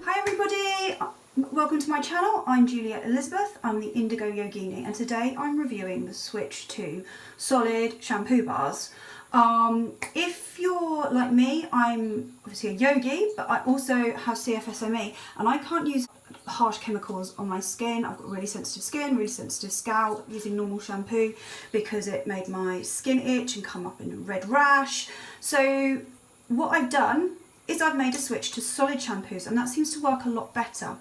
Hi everybody, welcome to my channel. I'm Juliet Elizabeth, I'm the Indigo Yogini, and today I'm reviewing the switch to solid shampoo bars. If you're like me, I'm obviously a yogi, but I also have CFSME and I can't use harsh chemicals on my skin. I've got really sensitive skin, really sensitive scalp, using normal shampoo because it made my skin itch and come up in a red rash. So what I've done is I've made a switch to solid shampoos, and that seems to work a lot better.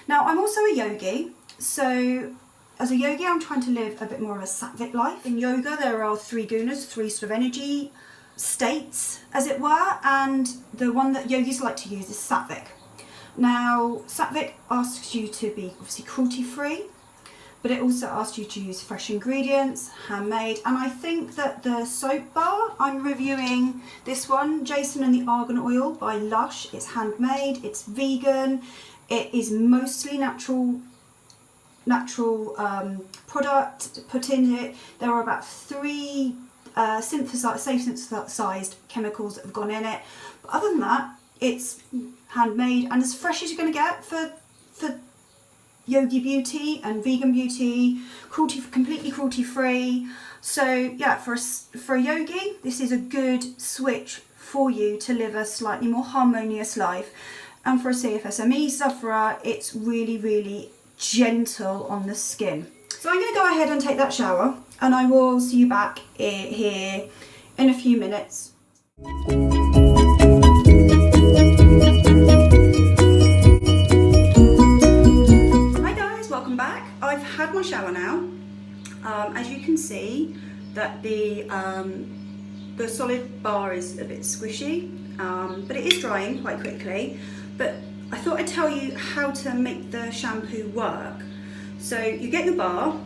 Now, I'm also a yogi, so as a yogi I'm trying to live a bit more of a sattvic life. In yoga there are three gunas, three sort of energy states as it were, and the one that yogis like to use is sattvic. Now, sattvic asks you to be obviously cruelty-free, but it also asks you to use fresh ingredients, handmade, and I think that the soap bar, I'm reviewing this one, Jason and the Argon oil by Lush. It's handmade, it's vegan, it is mostly natural product put in it. There are about 3 safe synthesized chemicals that have gone in it, but other than that, it's handmade and as fresh as you're going to get for yogi beauty and vegan beauty, completely cruelty free. So yeah, for a yogi, this is a good switch for you to live a slightly more harmonious life. And for a CFSME sufferer, it's really, really gentle on the skin. So I'm going to go ahead and take that shower, and I will see you back here in a few minutes. I've had my shower now. As you can see, that the solid bar is a bit squishy, but it is drying quite quickly. But I thought I'd tell you how to make the shampoo work. So you get your bar,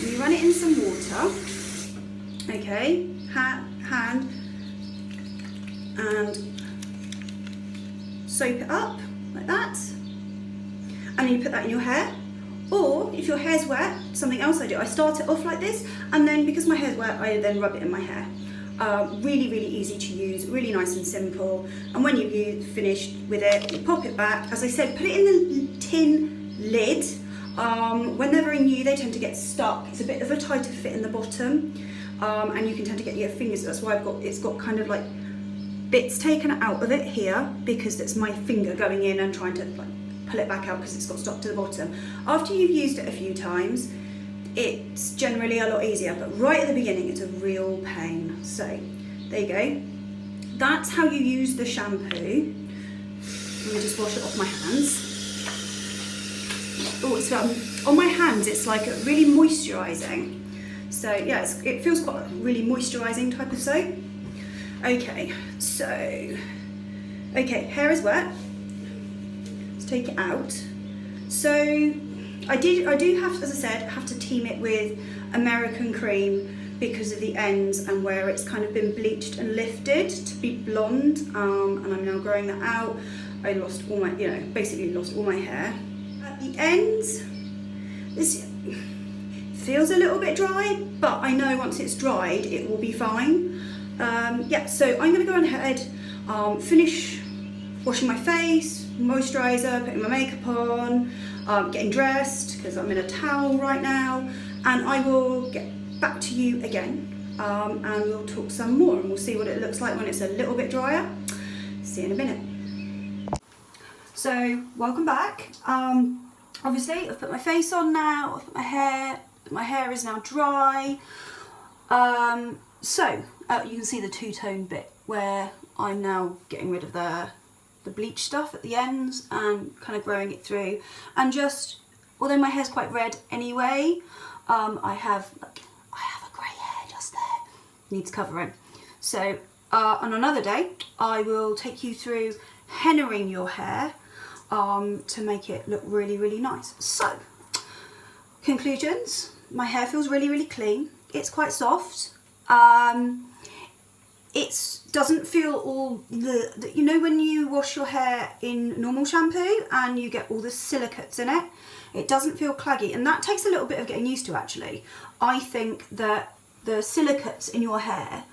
you run it in some water, okay, hand, and soap it up like that, and then you put that in your hair. Or if your hair's wet, something else I do, I start it off like this, and then because my hair's wet, I then rub it in my hair. Really, really easy to use, really nice and simple. And when you've finished with it, you pop it back. As I said, put it in the tin lid. When they're very new, they tend to get stuck. It's a bit of a tighter fit in the bottom, and you can tend to get your fingers. That's why it's got kind of like bits taken out of it here, because it's my finger going in and trying to like pull it back out because it's got stuck to the bottom. After you've used it a few times, it's generally a lot easier, but right at the beginning it's a real pain. So there you go. That's how you use the shampoo. Let me just wash it off my hands. Oh, it's on my hands, it's like really moisturising. So yeah, it feels quite a really moisturising type of soap. Okay, so hair is wet. Take it out. So I do have, as I said, have to team it with American cream because of the ends and where it's kind of been bleached and lifted to be blonde, and I'm now growing that out. I lost all my, basically lost all my hair. At the ends, this feels a little bit dry, but I know once it's dried it will be fine. Yeah, so I'm going to go ahead, finish washing my face, moisturiser, putting my makeup on, getting dressed because I'm in a towel right now, and I will get back to you again, and we'll talk some more and we'll see what it looks like when it's a little bit drier. See you in a minute. So welcome back. Obviously I've put my face on now, I've put my hair is now dry. So you can see the two-tone bit where I'm now getting rid of the bleach stuff at the ends and kind of growing it through, and just, although my hair's quite red anyway, I have a grey hair just there, needs covering. So on another day I will take you through hennaing your hair to make it look really, really nice. So conclusions, my hair feels really, really clean, it's quite soft. It doesn't feel all you know when you wash your hair in normal shampoo and you get all the silicates in it, it doesn't feel claggy, and that takes a little bit of getting used to actually. I think that the silicates in your hair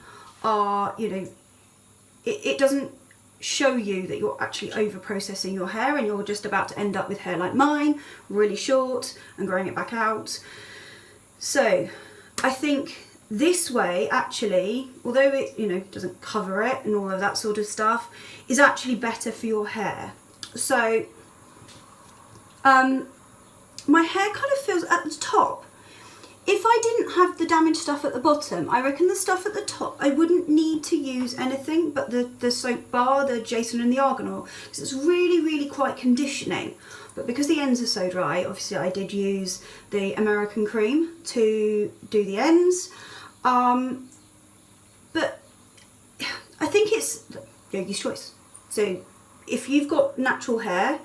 are, it doesn't show you that you're actually over processing your hair and you're just about to end up with hair like mine, really short and growing it back out. So I think this way actually, although it, you know, doesn't cover it and all of that sort of stuff, is actually better for your hair. So my hair kind of feels at the top. If I didn't have the damaged stuff at the bottom, I reckon the stuff at the top, I wouldn't need to use anything but the soap bar, the Jason and the Argon oil, because it's really, really quite conditioning. But because the ends are so dry, obviously I did use the American cream to do the ends. But I think it's Yogi's choice. So if you've got natural hair,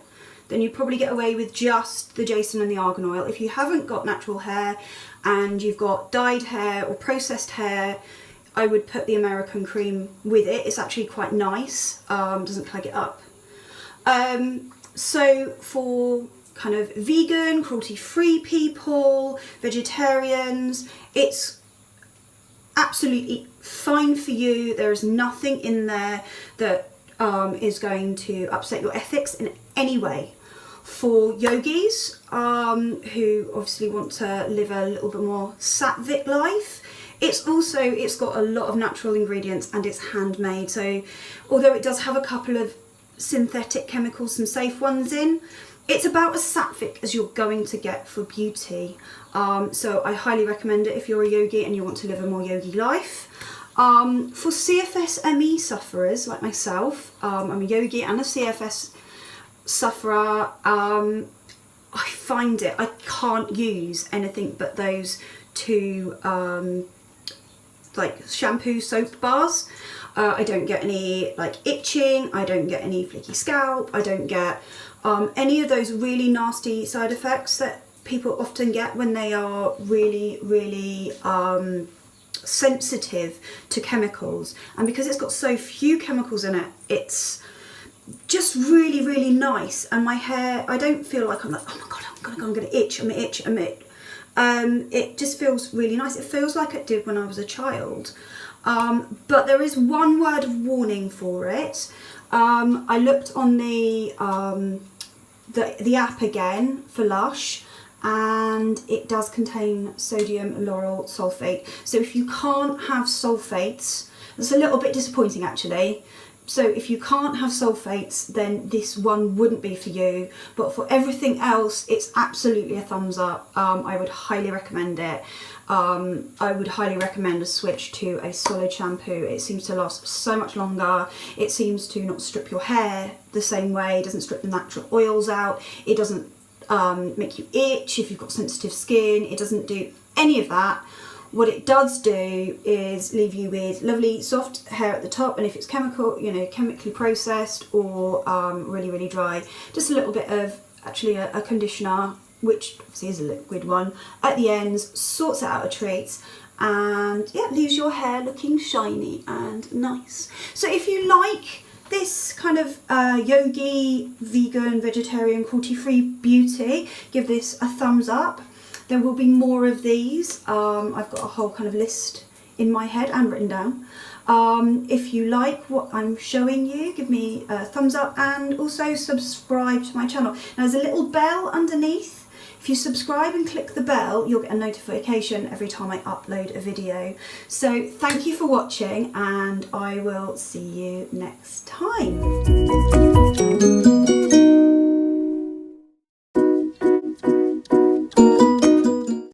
then you probably get away with just the Jason and the Argan oil. If you haven't got natural hair and you've got dyed hair or processed hair, I would put the American cream with it. It's actually quite nice, doesn't plug it up. So for kind of vegan, cruelty-free people, vegetarians, it's absolutely fine for you. There is nothing in there that is going to upset your ethics in any way. For yogis who obviously want to live a little bit more sattvic life, it's got a lot of natural ingredients and it's handmade. So although it does have a couple of synthetic chemicals, some safe ones in, it's about as sattvic as you're going to get for beauty. So I highly recommend it if you're a yogi and you want to live a more yogi life. For CFS ME sufferers like myself, I'm a yogi and a CFS sufferer, I find I can't use anything but those two like shampoo soap bars. I don't get any like itching, I don't get any flaky scalp, I don't get any of those really nasty side effects that people often get when they are really, really sensitive to chemicals. And because it's got so few chemicals in it, it's just really, really nice. And my hair, I don't feel like I'm like, oh my god, I'm gonna itch, I'm gonna itch. It just feels really nice. It feels like it did when I was a child. But there is one word of warning for it. I looked on the app again for Lush, and it does contain sodium lauryl sulfate. So if you can't have sulfates, that's a little bit disappointing actually. So if you can't have sulfates, then this one wouldn't be for you. But for everything else, it's absolutely a thumbs up. I would highly recommend it. I would highly recommend a switch to a solid shampoo. It seems to last so much longer. It seems to not strip your hair the same way. It doesn't strip the natural oils out. It doesn't make you itch if you've got sensitive skin. It doesn't do any of that. What it does do is leave you with lovely soft hair at the top, and if it's chemically processed or really, really dry, just a little bit of actually a conditioner, which obviously is a liquid one, at the ends, sorts it out a treat, and yeah, leaves your hair looking shiny and nice. So if you like this kind of yogi, vegan, vegetarian, cruelty-free beauty, give this a thumbs up. There will be more of these. I've got a whole kind of list in my head and written down. If you like what I'm showing you, give me a thumbs up and also subscribe to my channel. Now there's a little bell underneath. If you subscribe and click the bell, you'll get a notification every time I upload a video. So thank you for watching, and I will see you next time.